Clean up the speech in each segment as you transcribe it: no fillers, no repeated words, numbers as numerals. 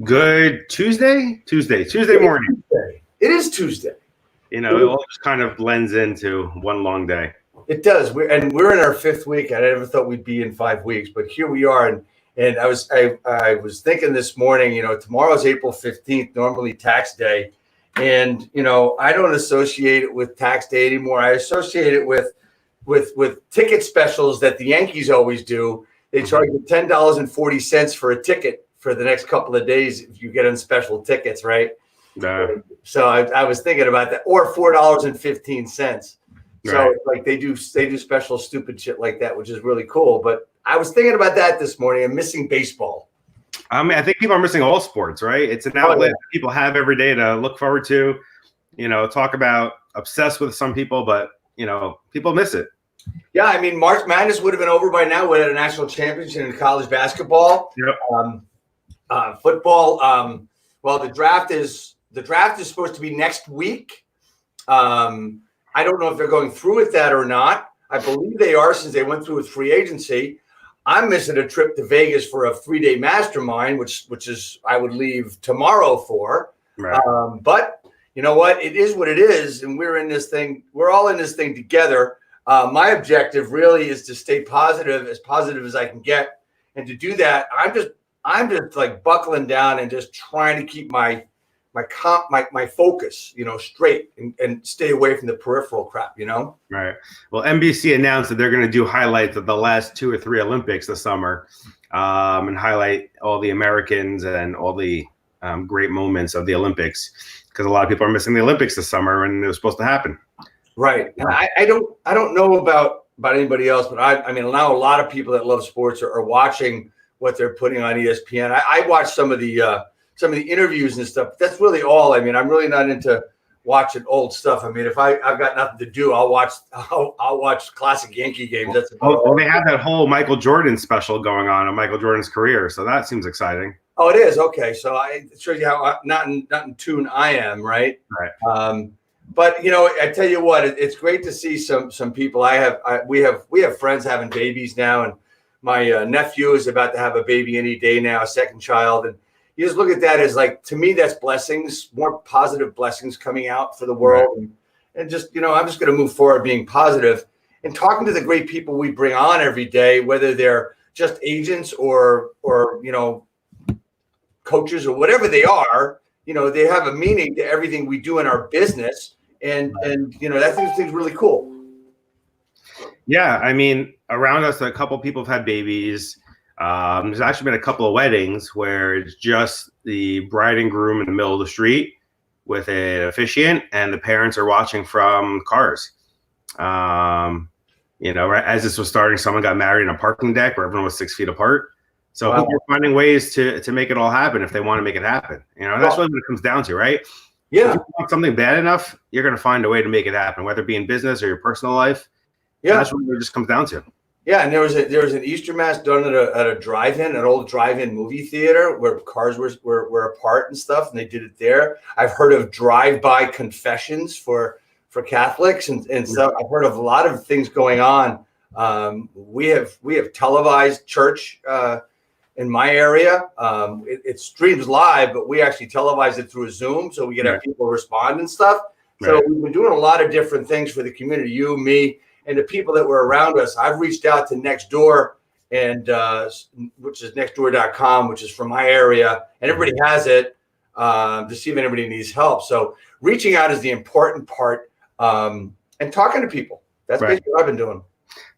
Good Tuesday morning. Tuesday. It is Tuesday. You know, it all just kind of blends into one long day. It does. We're in our fifth week. I never thought we'd be in 5 weeks, but here we are. And I was thinking this morning, tomorrow's April 15th, normally tax day. And, I don't associate it with tax day anymore. I associate it with ticket specials that the Yankees always do. They charge you $10.40 for a ticket for the next couple of days if you get on special tickets, right? So I was thinking about that, or $4.15. So like they do special stupid shit like that, which is really cool. But I was thinking about that this morning. I'm missing baseball. I mean, I think people are missing all sports, right? It's an outlet that people have every day to look forward to, talk about, obsessed with some people, but people miss it. Yeah, I mean, March Madness would have been over by now. We had a national championship in college basketball. Yep. Football. Well, the draft is supposed to be next week. I don't know if they're going through with that or not. I believe they are, since they went through with free agency. I'm missing a trip to Vegas for a 3-day mastermind, which is I would leave tomorrow for. Right. But you know what? It is what it is, and we're in this thing. We're all in this thing together. My objective really is to stay positive as I can get, and to do that, I'm just like buckling down and just trying to keep my focus, straight and stay away from the peripheral crap, Right. Well, NBC announced that they're going to do highlights of the last 2 or 3 Olympics this summer, and highlight all the Americans and all the great moments of the Olympics, because a lot of people are missing the Olympics this summer when it was supposed to happen. Right. And I don't know about anybody else, but I mean, now a lot of people that love sports are watching what they're putting on ESPN. I watch some of the interviews and stuff. That's really all. I mean, I'm really not into watching old stuff. I mean, if I've got nothing to do, I'll watch classic Yankee games. That's about well, they have that whole Michael Jordan special going on Michael Jordan's career, so that seems exciting. Oh, it is. Okay, so it shows you how not in tune I am, right? Right. But I tell you what, it's great to see some people. We have friends having babies now, and my nephew is about to have a baby any day now, a second child, and you just look at that as, like, to me, that's blessings, more positive blessings coming out for the world. Right. And just, I'm just going to move forward being positive and talking to the great people we bring on every day, whether they're just agents or coaches or whatever they are. They have a meaning to everything we do in our business. And that thing's really cool. Yeah. I mean, around us, a couple people have had babies. There's actually been a couple of weddings where it's just the bride and groom in the middle of the street with an officiant, and the parents are watching from cars. Right as this was starting, someone got married in a parking deck where everyone was 6 feet apart. So people are finding ways to make it all happen if they want to make it happen. That's really what it comes down to, right? Yeah. If you want something bad enough, you're going to find a way to make it happen, whether it be in business or your personal life. Yeah. That's what it just comes down to. Yeah, and there was an Easter Mass done at a drive-in, an old drive-in movie theater where cars were apart and stuff, and they did it there. I've heard of drive-by confessions for Catholics and stuff. I've heard of a lot of things going on. We have televised church in my area. It streams live, but we actually televise it through a Zoom, so we can have people respond and stuff. So we've been doing a lot of different things for the community, you, me, and the people that were around us. I've reached out to Nextdoor, and which is nextdoor.com, which is from my area, and everybody has it to see if anybody needs help. So reaching out is the important part, and talking to people. That's basically what I've been doing.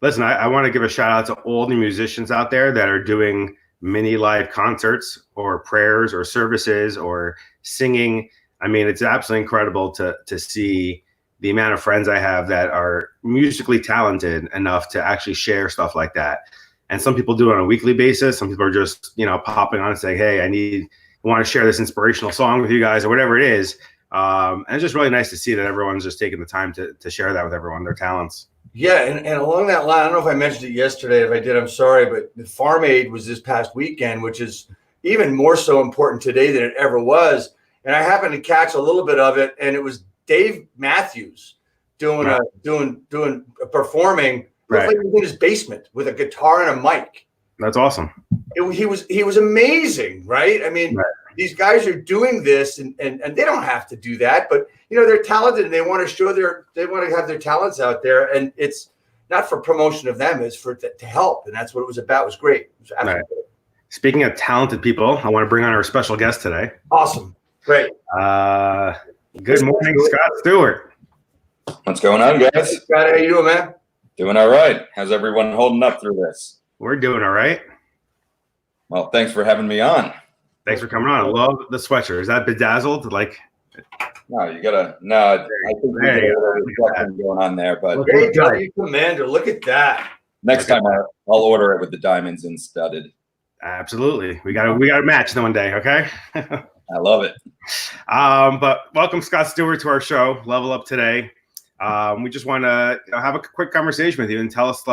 Listen, I want to give a shout out to all the musicians out there that are doing mini live concerts or prayers or services or singing. I mean, it's absolutely incredible to see the amount of friends I have that are musically talented enough to actually share stuff like that. And some people do it on a weekly basis. Some people are just, popping on and saying, hey, I want to share this inspirational song with you guys or whatever it is. And it's just really nice to see that everyone's just taking the time to share that with everyone, their talents. Yeah, and along that line, I don't know if I mentioned it yesterday. If I did, I'm sorry, but the Farm Aid was this past weekend, which is even more so important today than it ever was. And I happened to catch a little bit of it, and it was Dave Matthews performing like in his basement with a guitar and a mic. That's awesome. He was amazing, right? I mean, these guys are doing this, and they don't have to do that, but they're talented and they want to show they want to have their talents out there, and it's not for promotion of them, it's for to help, and that's what it was about. It was great. It was absolutely great. Speaking of talented people, I want to bring on our special guest today. Awesome. Great. Good morning, Scott Stewart. What's going on, guys? Hey, Scott, how you doing, man? Doing all right. How's everyone holding up through this? We're doing all right. Well, thanks for having me on. Thanks for coming on. I love the sweatshirt. Is that bedazzled? No, you gotta. No, I think we got a little reflection going on there, but Great job, Commander. Look at that. Next time I'll order it with the diamonds and studded. Absolutely. We got to match one day. Okay. I love it. But welcome, Scott Stewart, to our show, Level Up Today. We just want to have a quick conversation with you and tell us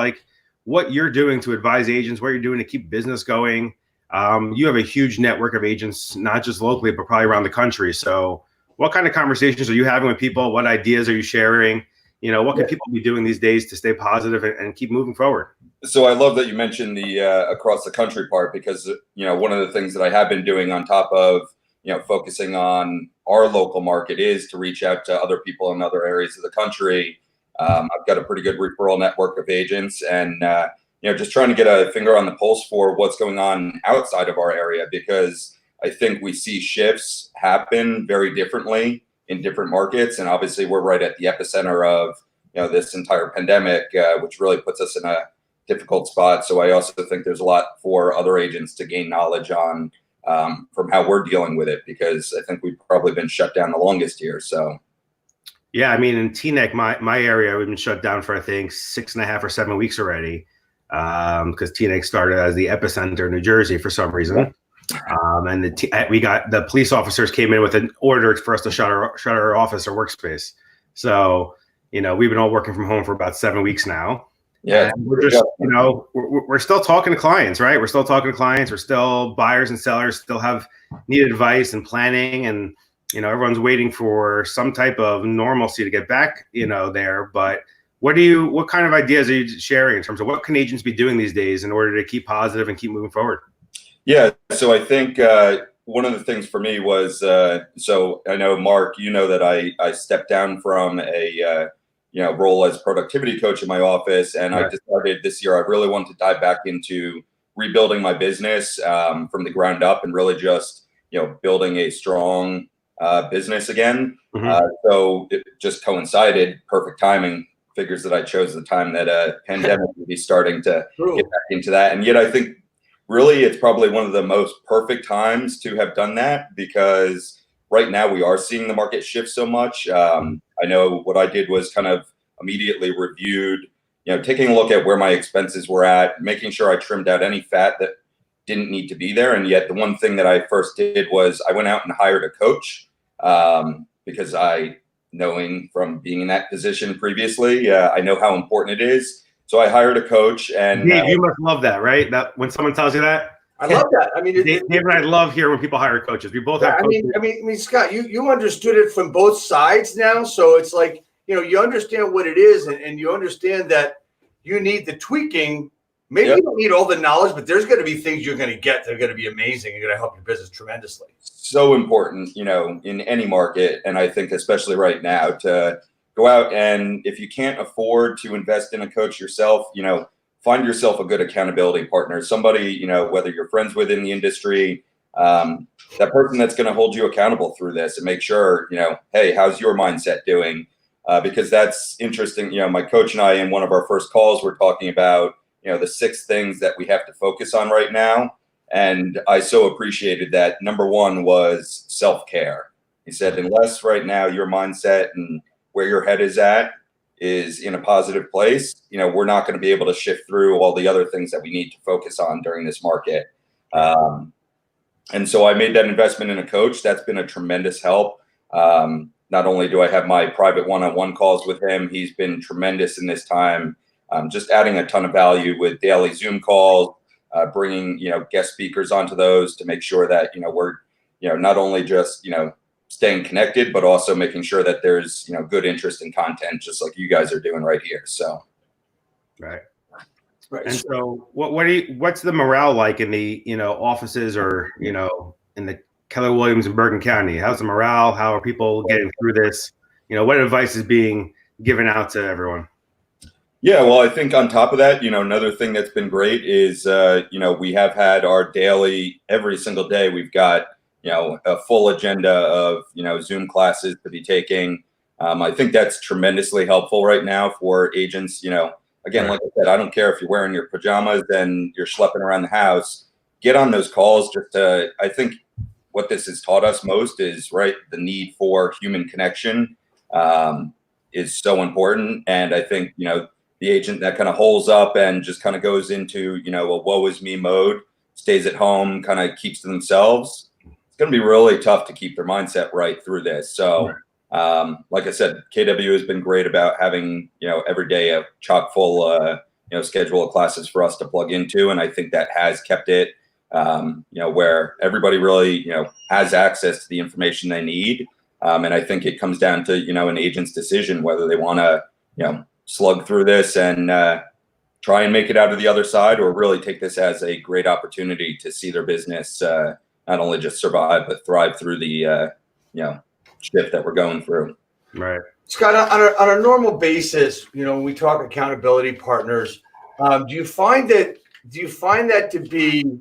what you're doing to advise agents, what you're doing to keep business going. You have a huge network of agents, not just locally, but probably around the country. So what kind of conversations are you having with people? What ideas are you sharing? What can people be doing these days to stay positive and keep moving forward? So I love that you mentioned the across the country part, because, one of the things that I have been doing on top of, focusing on our local market is to reach out to other people in other areas of the country. I've got a pretty good referral network of agents, and, just trying to get a finger on the pulse for what's going on outside of our area, because I think we see shifts happen very differently in different markets. And obviously we're right at the epicenter of, this entire pandemic, which really puts us in a difficult spot. So I also think there's a lot for other agents to gain knowledge on, from how we're dealing with it, because I think we've probably been shut down the longest here. So. Yeah, I mean, in Teaneck, my area, we've been shut down for, I think, 6.5 or 7 weeks already, because Teaneck started as the epicenter in New Jersey for some reason. And we got the police officers came in with an order for us to shut our office or workspace. So, we've been all working from home for about 7 weeks now. Yeah, and we're just, we're still talking to clients, right? We're still talking to clients. We're still buyers and sellers, still need advice and planning, and everyone's waiting for some type of normalcy to get back, there. But what kind of ideas are you sharing in terms of what can agents be doing these days in order to keep positive and keep moving forward? Yeah, so I think one of the things for me was, so I know, Mark, that I stepped down from a role as productivity coach in my office, and I decided this year I really wanted to dive back into rebuilding my business from the ground up, and really just building a strong business again. Mm-hmm. So it just coincided, perfect timing. Figures that I chose the time that a pandemic would be starting to get back into that, and yet I think really it's probably one of the most perfect times to have done that, because right now we are seeing the market shift so much. I know what I did was kind of immediately reviewed, taking a look at where my expenses were at, making sure I trimmed out any fat that didn't need to be there. And yet the one thing that I first did was I went out and hired a coach, because knowing from being in that position previously, I know how important it is. So I hired a coach, and Dave, you must love that, right? That when someone tells you that. I love that. I mean, Dave and I love hearing when people hire coaches. We both have coaches. I mean, Scott, you understood it from both sides now. So it's like, you understand what it is, and you understand that you need the tweaking. Maybe you don't need all the knowledge, but there's going to be things you're going to get that are going to be amazing. You're going to help your business tremendously. So important, in any market. And I think especially right now, to go out, and if you can't afford to invest in a coach yourself, find yourself a good accountability partner, somebody, whether you're friends with in the industry, that person that's going to hold you accountable through this, and make sure, hey, how's your mindset doing? Because that's interesting. My coach and I, in one of our first calls, we're talking about, the 6 things that we have to focus on right now. And I so appreciated that. Number 1 was self-care. He said, unless right now your mindset and where your head is at is in a positive place, we're not going to be able to shift through all the other things that we need to focus on during this market. And so I made that investment in a coach. That's been a tremendous help. Not only do I have my private one-on-one calls with him, he's been tremendous in this time, just adding a ton of value with daily Zoom calls, bringing, guest speakers onto those to make sure that, we're, not only just, staying connected, but also making sure that there's, good interest in content, just like you guys are doing right here. So. Right. And so what's the morale like in the, offices, or, in the Keller Williams in Bergen County? How's the morale? How are people getting through this? What advice is being given out to everyone? Yeah, well, I think on top of that, another thing that's been great is, we have had our daily, every single day, we've got, a full agenda of, Zoom classes to be taking. I think that's tremendously helpful right now for agents. Again, like I said, I don't care if you're wearing your pajamas and you're schlepping around the house, get on those calls. I think what this has taught us most is, right, the need for human connection is so important. And I think, the agent that kind of holes up and just kind of goes into, a woe is me mode, stays at home, kind of keeps to themselves, it's going to be really tough to keep their mindset right through this. So, like I said, KW has been great about having, every day a chock full, schedule of classes for us to plug into. And I think that has kept it, where everybody really, has access to the information they need. And I think it comes down to, an agent's decision, whether they want to, slug through this and try and make it out of the other side, or really take this as a great opportunity to see their business not only just survive, but thrive through the, shift that we're going through. Right. Scott, on a normal basis, when we talk accountability partners, do you find that to be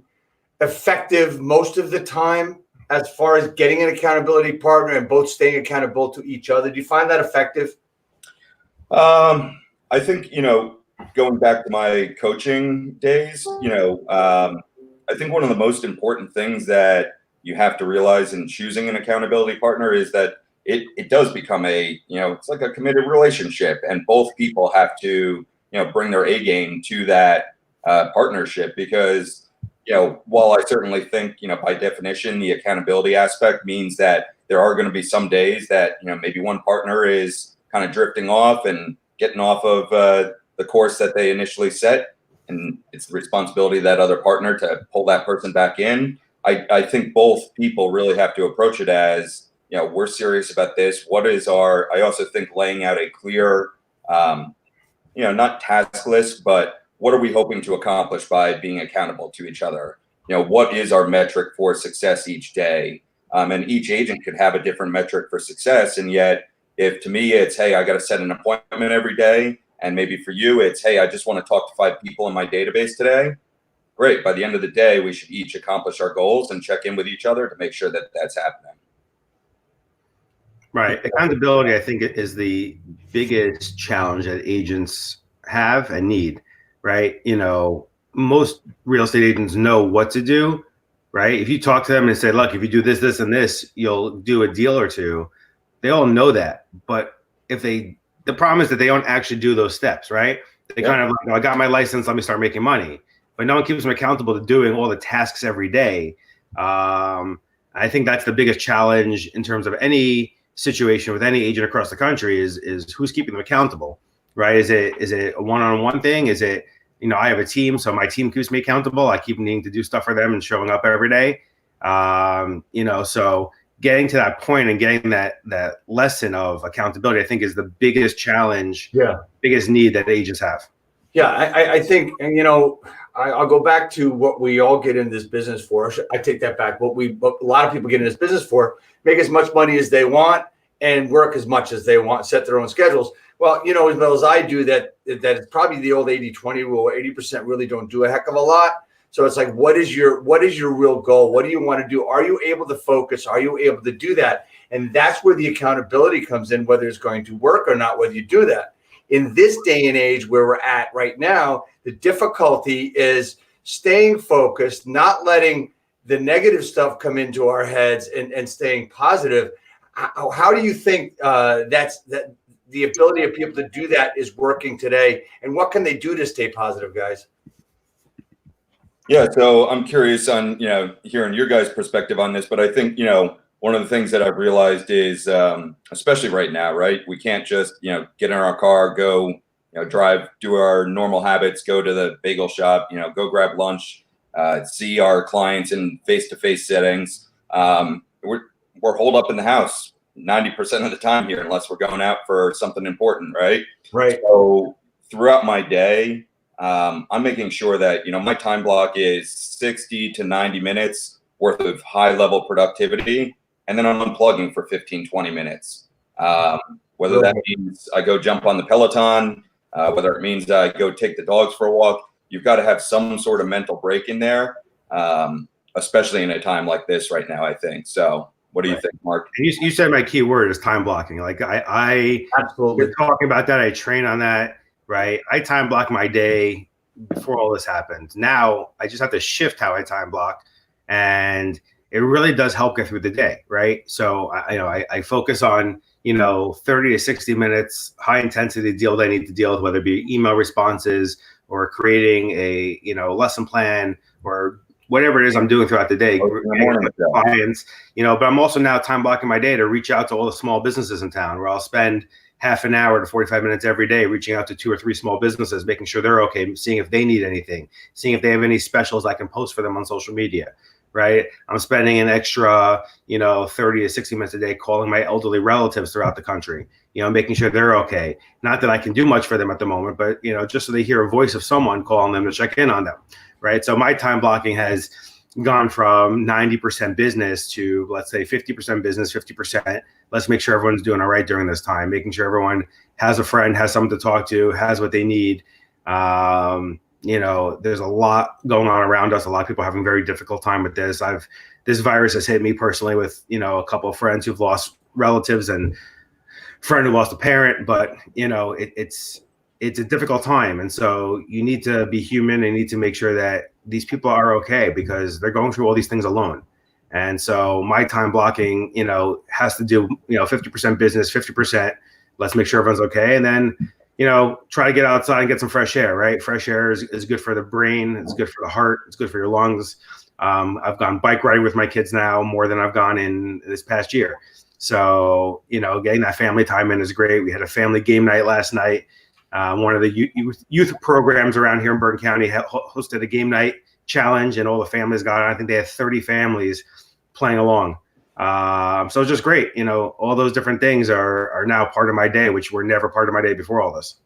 effective most of the time as far as getting an accountability partner and both staying accountable to each other? Do you find that effective? I think, going back to my coaching days, I think one of the most important things that you have to realize in choosing an accountability partner is that it does become it's like a committed relationship, and both people have to, bring their A game to that partnership, because, while I certainly think, by definition, the accountability aspect means that there are going to be some days that, maybe one partner is kind of drifting off and getting off of the course that they initially set, and it's the responsibility of that other partner to pull that person back in. I think both people really have to approach it as, we're serious about this. I also think laying out a clear, not task list, but what are we hoping to accomplish by being accountable to each other? What is our metric for success each day? And each agent could have a different metric for success. And yet, if to me it's, hey, I got to set an appointment every day, and maybe for you it's, hey, I just want to talk to 5 people in my database today. Great. By the end of the day, we should each accomplish our goals and check in with each other to make sure that that's happening. Right. Accountability, I think, is the biggest challenge that agents have and need, right? Most real estate agents know what to do, right? If you talk to them and say, look, if you do this, this, and this, you'll do a deal or two. They all know that. But the problem is that they don't actually do those steps, right? They kind of like, I got my license, let me start making money. But no one keeps them accountable to doing all the tasks every day. I think that's the biggest challenge in terms of any situation with any agent across the country is who's keeping them accountable, right? Is it a one-on-one thing? Is it, I have a team, so my team keeps me accountable. I keep needing to do stuff for them and showing up every day. So getting to that point and getting that lesson of accountability, I think, is the biggest challenge, biggest need that agents have. Yeah, I think, and I'll go back to what we all get in this business for. I take that back. What a lot of people get in this business for: make as much money as they want and work as much as they want, set their own schedules. Well, as well as I do, that it's probably the old 80-20 rule. 80% really don't do a heck of a lot. So it's like, what is your real goal? What do you want to do? Are you able to focus? Are you able to do that? And that's where the accountability comes in, whether it's going to work or not, whether you do that. In this day and age where we're at right now, the difficulty is staying focused, not letting the negative stuff come into our heads, and staying positive. How do you think that the ability of people to do that is working today? And what can they do to stay positive, guys? Yeah, so I'm curious on, hearing your guys' perspective on this, but I think, one of the things that I've realized is, especially right now, right, we can't just, get in our car, go, drive, do our normal habits, go to the bagel shop, go grab lunch, see our clients in face-to-face settings. We're holed up in the house 90% of the time here, unless we're going out for something important, right? Right. So throughout my day, I'm making sure that, my time block is 60 to 90 minutes worth of high level productivity, and then I'm unplugging for 15, 20 minutes. Whether that means I go jump on the Peloton, whether it means I go take the dogs for a walk, you've got to have some sort of mental break in there, especially in a time like this right now, I think. So what do you think, Mark? You said my key word is time blocking. Like I Absolutely. you're talking about that. I train on that, right? I time block my day before all this happened. Now I just have to shift how I time block, and it really does help get through the day, right? So I focus on 30 to 60 minutes, high intensity deal that I need to deal with, whether it be email responses or creating a lesson plan or whatever it is I'm doing throughout the day. Clients, but I'm also now time blocking my day to reach out to all the small businesses in town, where I'll spend half an hour to 45 minutes every day reaching out to 2 or 3 small businesses, making sure they're okay, seeing if they need anything, seeing if they have any specials I can post for them on social media, right? I'm spending an extra, 30 to 60 minutes a day calling my elderly relatives throughout the country, making sure they're okay. Not that I can do much for them at the moment, but, just so they hear a voice of someone calling them to check in on them, right? So my time blocking has gone from 90% business to, let's say, 50% business, 50%. Let's make sure everyone's doing all right during this time, making sure everyone has a friend, has someone to talk to, has what they need. There's a lot going on around us. A lot of people having a very difficult time with this. This virus has hit me personally with, a couple of friends who've lost relatives and friend who lost a parent, but it's a difficult time. And so you need to be human and need to make sure that these people are okay, because they're going through all these things alone. And so my time blocking, has to do, 50% business, 50%. Let's make sure everyone's okay. And then, try to get outside and get some fresh air, right? Fresh air is good for the brain. It's good for the heart. It's good for your lungs. I've gone bike riding with my kids now more than I've gone in this past year. So, getting that family time in is great. We had a family game night last night. One of the youth programs around here in Bergen County hosted a game night challenge, and all the families got it. I think they had 30 families playing along. So it's just great. All those different things are now part of my day, which were never part of my day before all this.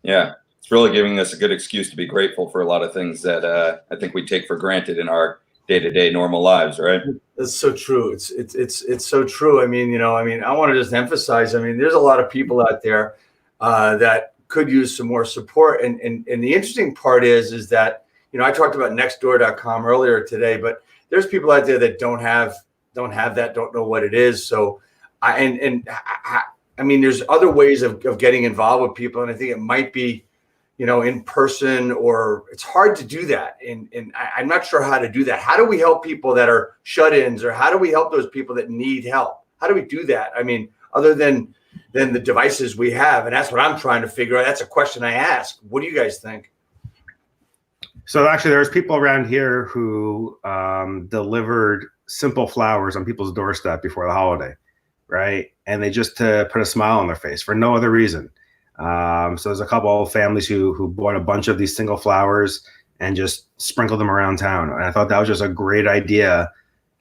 Yeah. It's really giving us a good excuse to be grateful for a lot of things that I think we take for granted in our day-to-day normal lives, right? That's so true. It's so true. I want to just emphasize, there's a lot of people out there that could use some more support. And the interesting part is that, I talked about nextdoor.com earlier today, but there's people out there that don't have that, don't know what it is. So there's other ways of getting involved with people. And I think it might be, in person, or it's hard to do that. And I'm not sure how to do that. How do we help people that are shut-ins, or how do we help those people that need help? How do we do that? Other than the devices we have. And that's what I'm trying to figure out. That's a question I ask. What do you guys think? So actually, there's people around here who delivered simple flowers on people's doorstep before the holiday, right? And they just to put a smile on their face for no other reason. So there's a couple of families who bought a bunch of these single flowers and just sprinkled them around town. And I thought that was just a great idea.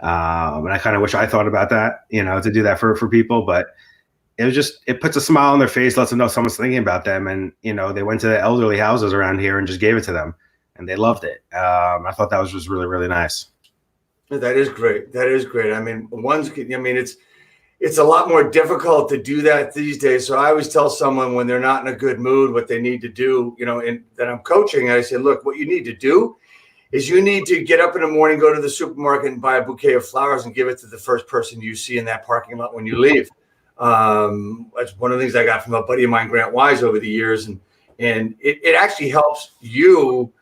And I kind of wish I thought about that, to do that for people. But it puts a smile on their face, lets them know someone's thinking about them. And, they went to the elderly houses around here and just gave it to them, and they loved it. I thought that was just really, really nice. That is great. It's a lot more difficult to do that these days. So I always tell someone when they're not in a good mood, what they need to do, and that I'm coaching, I say, look, what you need to do is you need to get up in the morning, go to the supermarket and buy a bouquet of flowers and give it to the first person you see in that parking lot when you leave. That's one of the things I got from a buddy of mine, Grant Wise, over the years. And it actually helps you.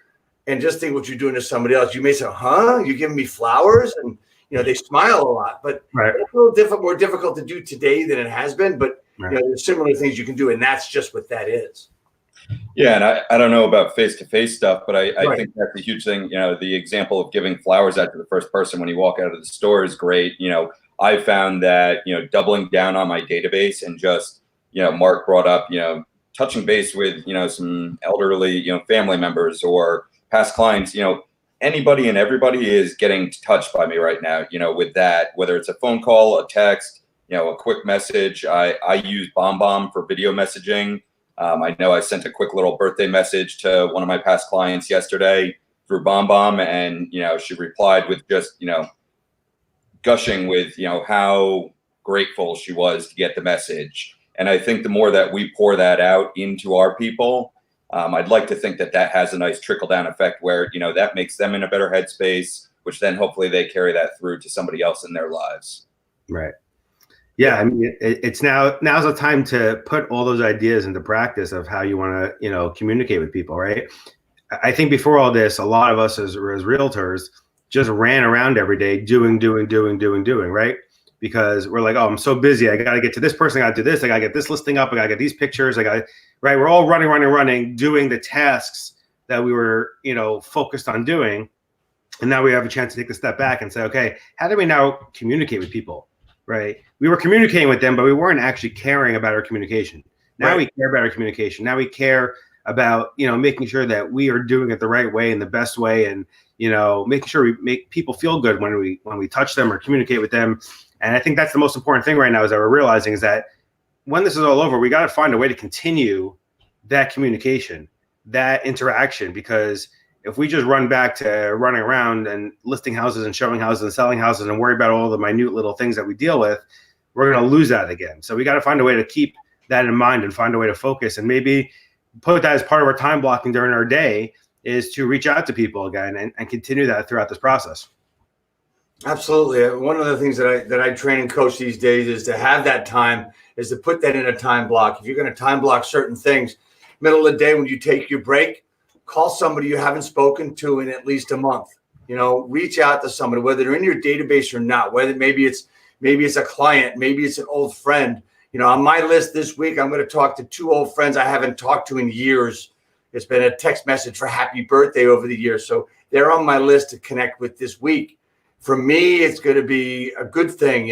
And just think what you're doing to somebody else. You may say, you're giving me flowers? And, they smile a lot. But right. It's a little more difficult to do today than it has been. But, right. There's similar things you can do. And that's just what that is. Yeah. And I don't know about face-to-face stuff, but I think that's a huge thing. The example of giving flowers out to the first person when you walk out of the store is great. I found that, doubling down on my database and just, Mark brought up, touching base with, some elderly, family members or past clients, anybody and everybody is getting touched by me right now, with that, whether it's a phone call, a text, a quick message. I use BombBomb for video messaging. I know I sent a quick little birthday message to one of my past clients yesterday. through Bomb Bomb, and she replied with just gushing with how grateful she was to get the message. And I think the more that we pour that out into our people, I'd like to think that that has a nice trickle down effect where that makes them in a better headspace, which then hopefully they carry that through to somebody else in their lives. Right. Yeah, I mean, it's now's the time to put all those ideas into practice of how you want to, communicate with people, right? I think before all this, a lot of us as realtors just ran around every day doing, right? Because we're like, oh, I'm so busy. I got to get to this person. I got to do this. I got to get this listing up. I got to get these pictures. Right? We're all running, doing the tasks that we were, focused on doing. And now we have a chance to take a step back and say, okay, how do we now communicate with people? Right. We were communicating with them, but we weren't actually caring about our communication. Now we care about our communication. Now we care about, making sure that we are doing it the right way and the best way. And, making sure we make people feel good when we touch them or communicate with them. And I think that's the most important thing right now is that we're realizing is that when this is all over, we got to find a way to continue that communication, that interaction, because if we just run back to running around and listing houses and showing houses and selling houses and worry about all the minute little things that we deal with, we're going to lose that again. So we got to find a way to keep that in mind and find a way to focus and maybe put that as part of our time blocking during our day is to reach out to people again and continue that throughout this process. Absolutely. One of the things that I train and coach these days is to have that time, is to put that in a time block. If you're going to time block certain things, middle of the day when you take your break, call somebody you haven't spoken to in at least a month. Reach out to somebody, whether they're in your database or not, whether maybe it's a client, maybe it's an old friend. On my list this week, I'm going to talk to 2 old friends I haven't talked to in years. It's been a text message for happy birthday over the years. So they're on my list to connect with this week. For me, it's going to be a good thing,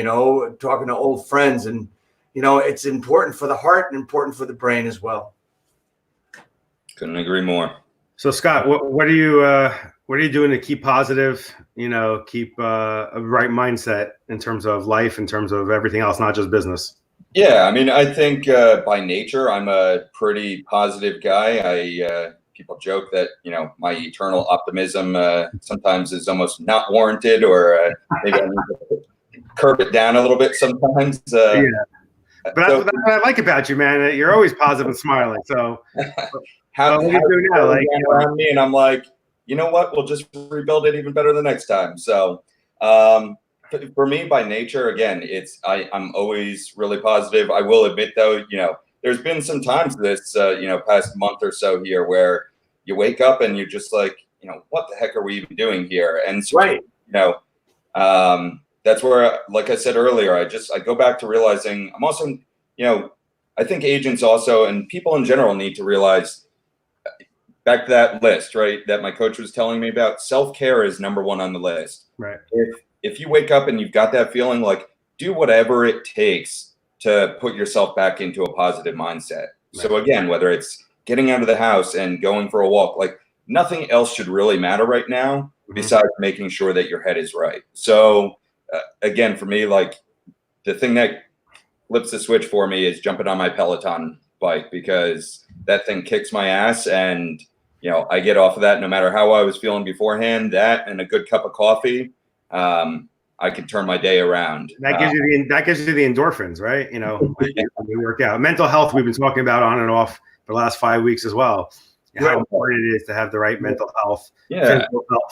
talking to old friends. And, it's important for the heart and important for the brain as well. Couldn't agree more. So Scott, what are you doing to keep positive, keep a right mindset in terms of life, in terms of everything else, not just business? Yeah, I mean, I think by nature, I'm a pretty positive guy. People joke that, my eternal optimism sometimes is almost not warranted, or maybe I need to curb it down a little bit sometimes. Yeah. But that's what I like about you, man. You're always positive and smiling. So how you do now? Like, around me, and I'm like, you know what? We'll just rebuild it even better the next time. So for me, by nature, again, I'm always really positive. I will admit, though, there's been some times this past month or so here where you wake up and you're just like, what the heck are we even doing here? And so, that's where, like I said earlier, I go back to realizing I'm also, I think agents also and people in general need to realize, back to that list, right, that my coach was telling me about, self-care is number 1 on the list. Right. If you wake up and you've got that feeling, like, do whatever it takes to put yourself back into a positive mindset. Right. So again, whether it's getting out of the house and going for a walk, like nothing else should really matter right now besides making sure that your head is right. So again, for me, like the thing that flips the switch for me is jumping on my Peloton bike, because that thing kicks my ass, and I get off of that no matter how I was feeling beforehand. That and a good cup of coffee, I can turn my day around. That gives you the endorphins, right? We work out. Mental health, we've been talking about on and off for the last 5 weeks as well. How important it is to have the right mental health,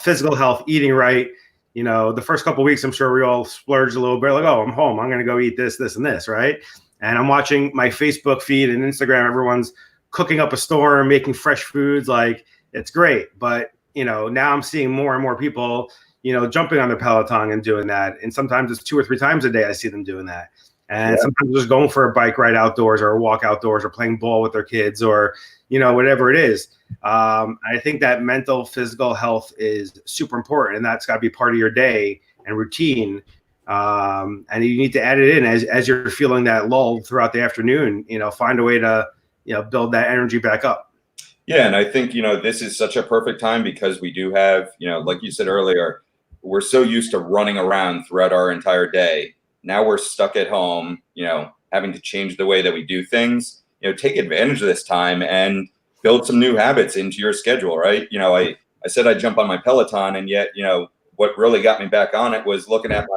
physical health, eating right. The first couple of weeks, I'm sure we all splurged a little bit, like, oh, I'm home, I'm going to go eat this, and this, right? And I'm watching my Facebook feed and Instagram, everyone's cooking up a storm, making fresh foods, like it's great. But, now I'm seeing more and more people, jumping on their Peloton and doing that. And sometimes it's 2 or 3 times a day I see them doing that. And sometimes just going for a bike ride outdoors or a walk outdoors or playing ball with their kids or, whatever it is. I think that mental, physical health is super important, and that's got to be part of your day and routine. And you need to add it in as you're feeling that lull throughout the afternoon, find a way to, build that energy back up. Yeah. And I think, this is such a perfect time because we do have, like you said earlier, we're so used to running around throughout our entire day. Now we're stuck at home, having to change the way that we do things. Take advantage of this time and build some new habits into your schedule, right? I said I'd jump on my Peloton, and yet, what really got me back on it was looking at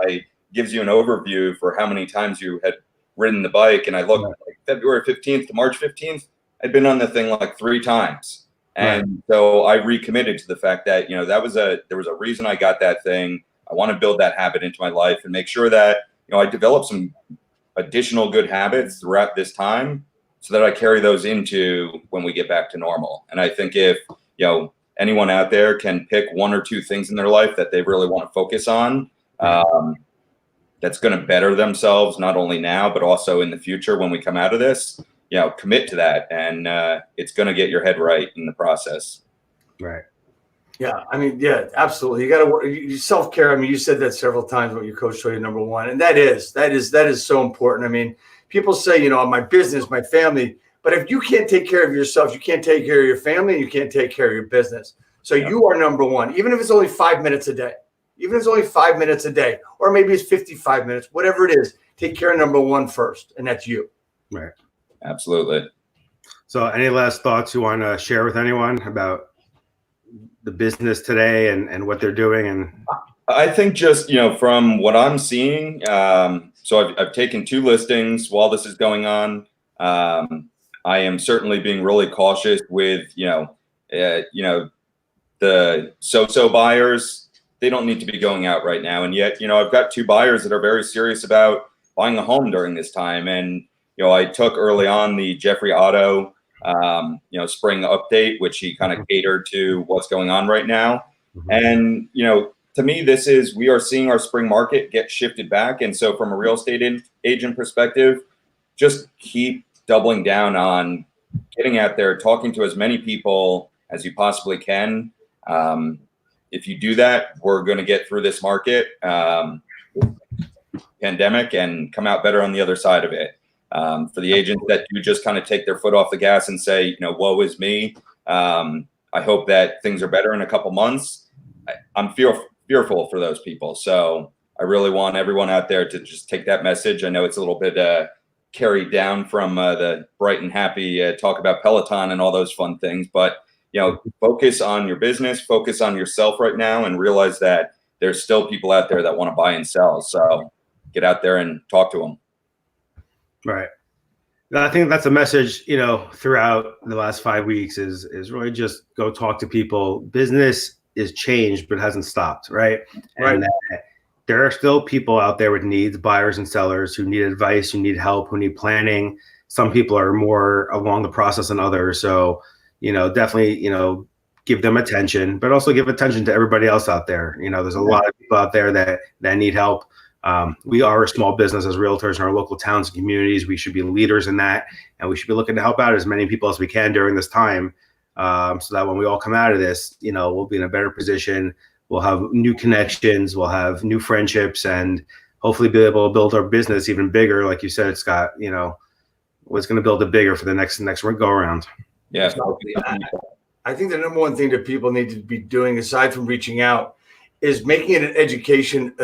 gives you an overview for how many times you had ridden the bike. And I looked like February 15th to March 15th, I'd been on the thing like 3 times. And so I recommitted to the fact that, there was a reason I got that thing. I want to build that habit into my life and make sure that, I develop some additional good habits throughout this time so that I carry those into when we get back to normal. And I think if, anyone out there can pick 1 or 2 things in their life that they really want to focus on, that's going to better themselves, not only now, but also in the future when we come out of this, commit to that. And it's going to get your head right in the process. Right. Yeah. I mean, yeah, absolutely. You got to work self-care. I mean, you said that several times what your coach told you, number one, and that is so important. I mean, people say, my business, my family, but if you can't take care of yourself, you can't take care of your family, and you can't take care of your business. So you are number one, even if it's only 5 minutes a day. Even if it's only 5 minutes a day, or maybe it's 55 minutes, whatever it is, take care of number one first, and that's you. Right. Absolutely. So any last thoughts you want to share with anyone about the business today and what they're doing? And I think just, from what I'm seeing, so I've taken 2 listings while this is going on. I am certainly being really cautious with, the so-so buyers. They don't need to be going out right now. And yet, I've got 2 buyers that are very serious about buying a home during this time. And, I took early on the Jeffrey Otto, spring update, which he kind of catered to what's going on right now. And, to me, we are seeing our spring market get shifted back. And so from a real estate agent perspective, just keep doubling down on getting out there, talking to as many people as you possibly can. If you do that, we're going to get through this market pandemic and come out better on the other side of it. For the agents that do just kind of take their foot off the gas and say, woe is me. I hope that things are better in a couple months. I'm fearful for those people. So I really want everyone out there to just take that message. I know it's a little bit carried down from the bright and happy talk about Peloton and all those fun things, but focus on your business, focus on yourself right now, and realize that there's still people out there that want to buy and sell. So get out there and talk to them. Right. I think that's a message, throughout the last 5 weeks is really just go talk to people. Business is changed, but hasn't stopped. Right. Right. And there are still people out there with needs, buyers and sellers who need advice, who need help, who need planning. Some people are more along the process than others. So, definitely, give them attention, but also give attention to everybody else out there. There's a lot of people out there that need help. We are a small business as realtors in our local towns and communities. We should be leaders in that, and we should be looking to help out as many people as we can during this time, so that when we all come out of this, we'll be in a better position. We'll have new connections, we'll have new friendships, and hopefully be able to build our business even bigger. Like you said, Scott, what's going to build it bigger for the next go around. Yeah. I think the number one thing that people need to be doing, aside from reaching out, is making it an education,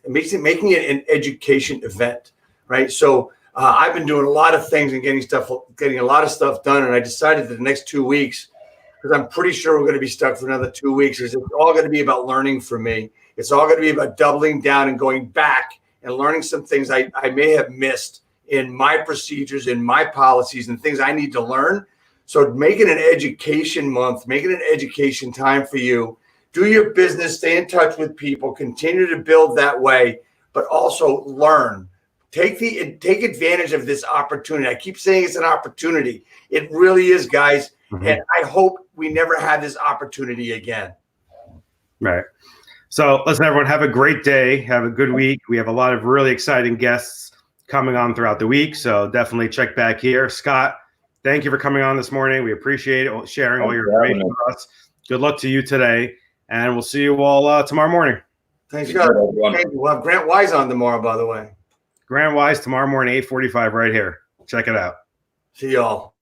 making it an education event, right? So I've been doing a lot of things and getting a lot of stuff done, and I decided that the next 2 weeks, because I'm pretty sure we're going to be stuck for another 2 weeks, is it's all going to be about learning for me. It's all going to be about doubling down and going back and learning some things I may have missed in my procedures, in my policies, and things I need to learn. So make it an education month, make it an education time for you. Do your business, stay in touch with people, continue to build that way, but also learn. Take advantage of this opportunity. I keep saying it's an opportunity. It really is, guys. Mm-hmm. And I hope we never have this opportunity again. Right. So listen, everyone, have a great day. Have a good week. We have a lot of really exciting guests coming on throughout the week. So definitely check back here. Scott, thank you for coming on this morning. We appreciate it, sharing all your information with us. Good luck to you today. And we'll see you all tomorrow morning. Thanks, Scott. We'll have Grant Wise on tomorrow, by the way. Grant Wise tomorrow morning, 8:45 right here. Check it out. See y'all.